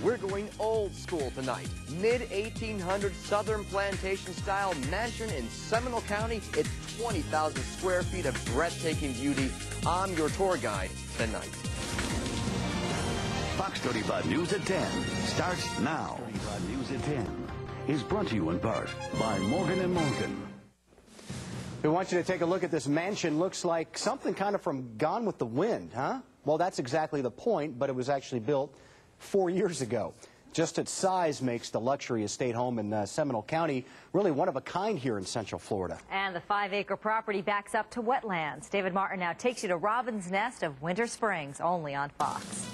We're going old school tonight. Mid-1800s Southern plantation-style mansion in Seminole County. It's 20,000 square feet of breathtaking beauty. I'm your tour guide tonight. Fox 35 News at 10 starts now. 35 News at 10 is brought to you in part by Morgan & Morgan. We want you to take a look at this mansion. Looks like something kind of from Gone with the Wind, huh? Well, that's exactly the point, but it was actually built 4 years ago. Just its size makes the luxury estate home in Seminole County really one of a kind here in Central Florida. And the 5-acre property backs up to wetlands. David Martin now takes you to Robin's Nest of Winter Springs, only on Fox.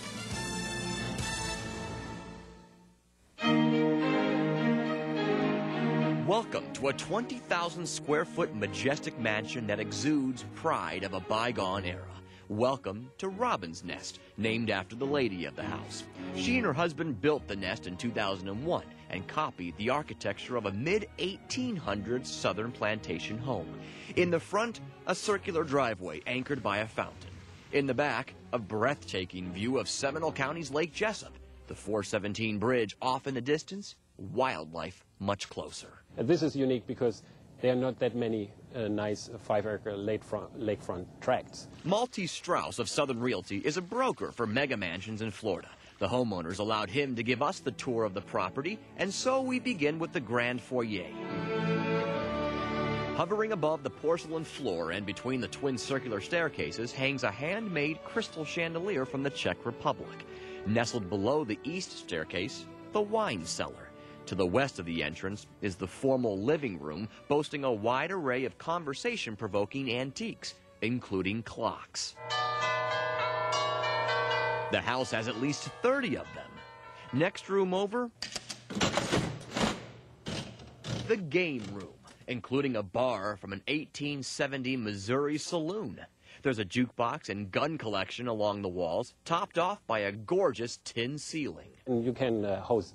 Welcome to a 20,000 square foot majestic mansion that exudes pride of a bygone era. Welcome to Robin's Nest, named after the lady of the house. She and her husband built the nest in 2001 and copied the architecture of a mid-1800s Southern plantation home. In the front, a circular driveway anchored by a fountain. In the back, a breathtaking view of Seminole County's Lake Jessup. The 417 bridge off in the distance, wildlife much closer. This is unique because there are not that many nice 5-acre lakefront tracts. Maltese Strauss of Southern Realty is a broker for mega mansions in Florida. The homeowners allowed him to give us the tour of the property, and so we begin with the grand foyer. Hovering above the porcelain floor and between the twin circular staircases hangs a handmade crystal chandelier from the Czech Republic. Nestled below the east staircase, the wine cellar. To the west of the entrance is the formal living room, boasting a wide array of conversation-provoking antiques, including clocks. The house has at least 30 of them. Next room over, the game room, including a bar from an 1870 Missouri saloon. There's a jukebox and gun collection along the walls, topped off by a gorgeous tin ceiling. You can host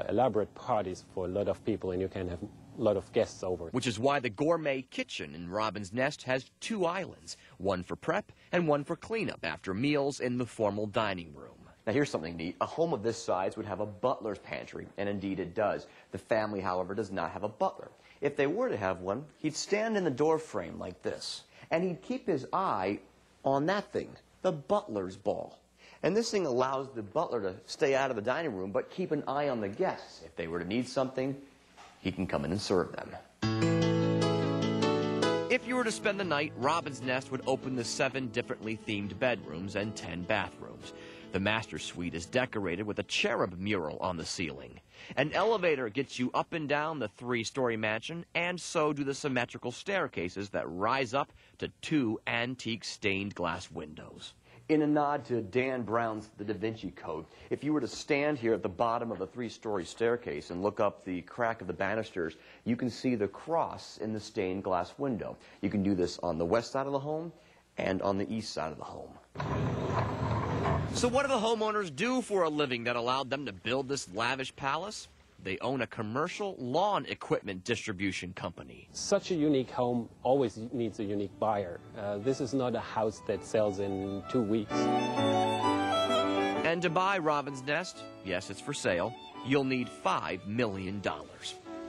elaborate parties for a lot of people, and you can have a lot of guests over. Which is why the gourmet kitchen in Robin's Nest has 2 islands, one for prep and one for cleanup after meals in the formal dining room. Now here's something neat. A home of this size would have a butler's pantry, and indeed it does. The family, however, does not have a butler. If they were to have one, he'd stand in the door frame like this, and he'd keep his eye on that thing, the butler's ball. And this thing allows the butler to stay out of the dining room, but keep an eye on the guests. If they were to need something, he can come in and serve them. If you were to spend the night, Robin's Nest would open the 7 differently themed bedrooms and 10 bathrooms. The master suite is decorated with a cherub mural on the ceiling. An elevator gets you up and down the 3-story mansion, and so do the symmetrical staircases that rise up to 2 antique stained glass windows. In a nod to Dan Brown's The Da Vinci Code, if you were to stand here at the bottom of the 3-story staircase and look up the crack of the banisters, you can see the cross in the stained glass window. You can do this on the west side of the home and on the east side of the home. So what do the homeowners do for a living that allowed them to build this lavish palace? They own a commercial lawn equipment distribution company. Such a unique home always needs a unique buyer. This is not a house that sells in 2 weeks. And to buy Robin's Nest, yes, it's for sale, you'll need $5 million.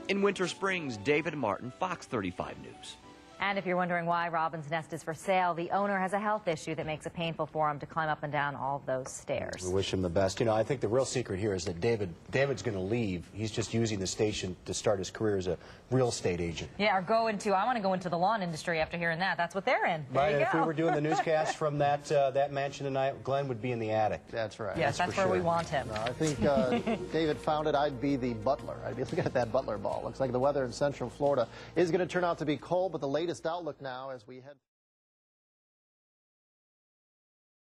In Winter Springs, David Martin, Fox 35 News. And if you're wondering why Robin's Nest is for sale, the owner has a health issue that makes it painful for him to climb up and down all of those stairs. We wish him the best. You know, I think the real secret here is that David's going to leave. He's just using the station to start his career as a real estate agent. Yeah, or I want to go into the lawn industry after hearing that. That's what they're in. There you go. If we were doing the newscast from that mansion tonight, Glenn would be in the attic. That's right. Yes, that's where we want him. I think David found it. I'd be the butler. I'd be looking at that butler ball. Looks like the weather in Central Florida is going to turn out to be cold, but the latest outlook now as we head